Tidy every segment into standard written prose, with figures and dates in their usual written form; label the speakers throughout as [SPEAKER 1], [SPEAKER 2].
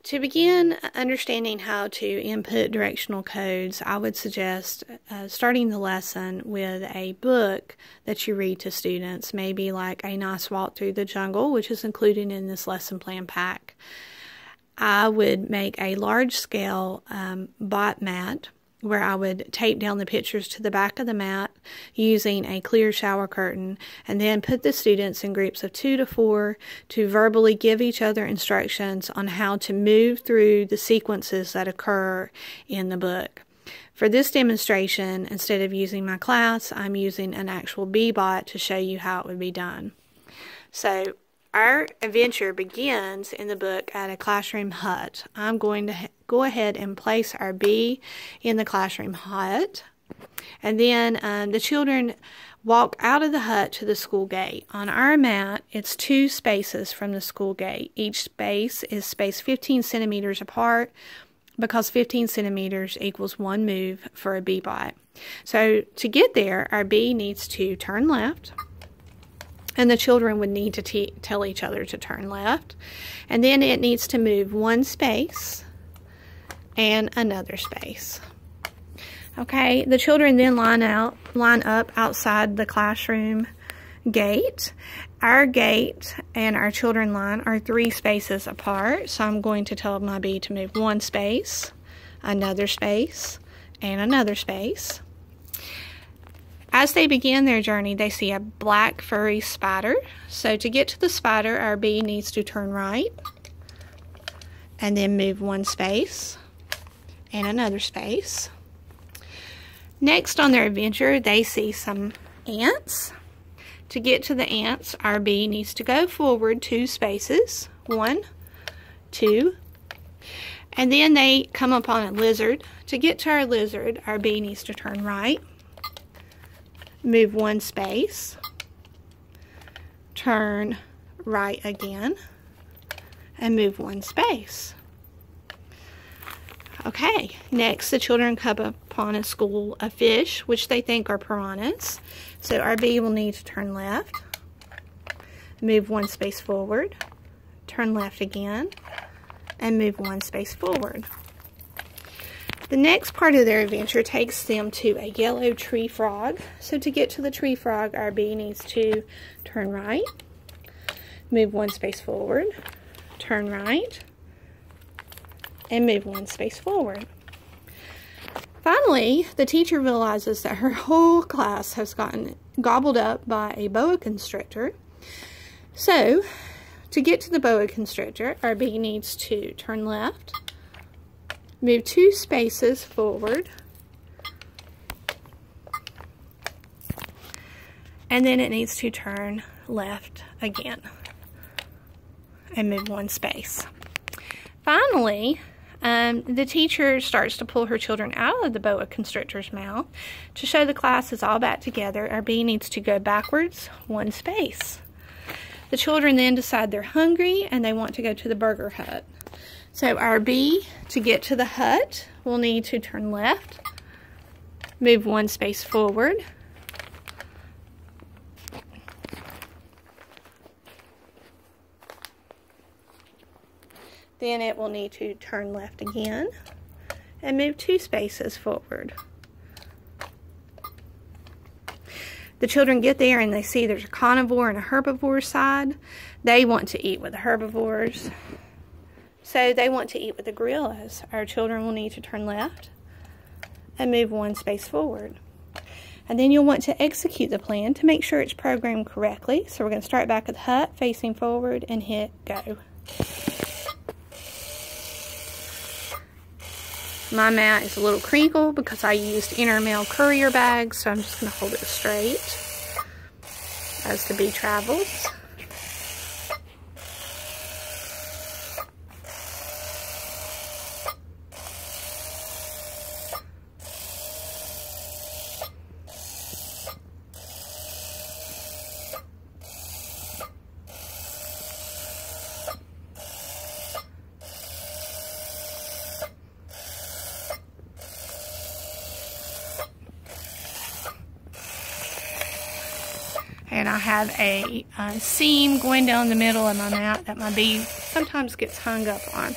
[SPEAKER 1] To begin understanding how to input directional codes, I would suggest starting the lesson with a book that you read to students, maybe like A Nice Walk Through the Jungle, which is included in this lesson plan pack. I would make a large-scale BEEBOT mat where I would tape down the pictures to the back of the mat using a clear shower curtain, and then put the students in groups of 2 to 4 to verbally give each other instructions on how to move through the sequences that occur in the book. For this demonstration, instead of using my class, I'm using an actual BEEBOT to show you how it would be done. So our adventure begins in the book at a classroom hut. I'm going to go ahead and place our bee in the classroom hut. And then the children walk out of the hut to the school gate. On our mat, it's 2 spaces from the school gate. Each space is spaced 15 centimeters apart because 15 centimeters equals 1 move for a BEEBOT. So to get there, our bee needs to turn left. And the children would need to tell each other to turn left. And then it needs to move 1 space and another space. Okay, the children then line up outside the classroom gate. Our gate and our children line are 3 spaces apart. So I'm going to tell my bee to move 1 space, another space, and another space. As they begin their journey, they see a black furry spider. So to get to the spider, our bee needs to turn right and then move 1 space and another space. Next on their adventure, they see some ants. To get to the ants, our bee needs to go forward 2 spaces, 1, 2, and then they come upon a lizard. To get to our lizard, our bee needs to turn right, move 1 space, turn right again, and move 1 space. Okay, next the children come upon a school of fish, which they think are piranhas. So our bee will need to turn left, move 1 space forward, turn left again, and move 1 space forward. The next part of their adventure takes them to a yellow tree frog. So to get to the tree frog, our bee needs to turn right, move 1 space forward, turn right, and move 1 space forward. Finally, the teacher realizes that her whole class has gotten gobbled up by a boa constrictor. So to get to the boa constrictor, our bee needs to turn left, move 2 spaces forward, and then it needs to turn left again and move 1 space. Finally, the teacher starts to pull her children out of the boa constrictor's mouth. To show the class is all back together, our bee needs to go backwards 1 space. The children then decide they're hungry and they want to go to the burger hut. So our bee, to get to the hut, will need to turn left, move 1 space forward, then it will need to turn left again and move 2 spaces forward. The children get there and they see there's a carnivore and a herbivore side. They want to eat with the herbivores. So they want to eat with the gorillas. Our children will need to turn left and move 1 space forward. And then you'll want to execute the plan to make sure it's programmed correctly. So we're going to start back at the hut, facing forward, and hit go. My mat is a little crinkled because I used Intermail courier bags, so I'm just going to hold it straight as the bee travels. And I have a seam going down the middle of my mat that my bee sometimes gets hung up on.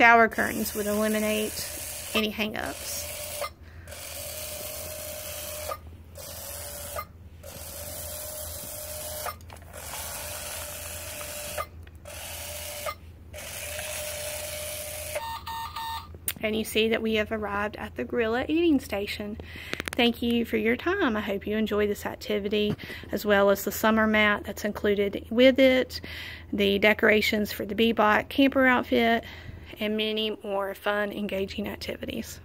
[SPEAKER 1] shower curtains would eliminate any hang-ups. And you see that we have arrived at the Gorilla eating station. Thank you for your time. I hope you enjoy this activity, as well as the summer mat that's included with it, the decorations for the BEEBOT camper outfit, and many more fun, engaging activities.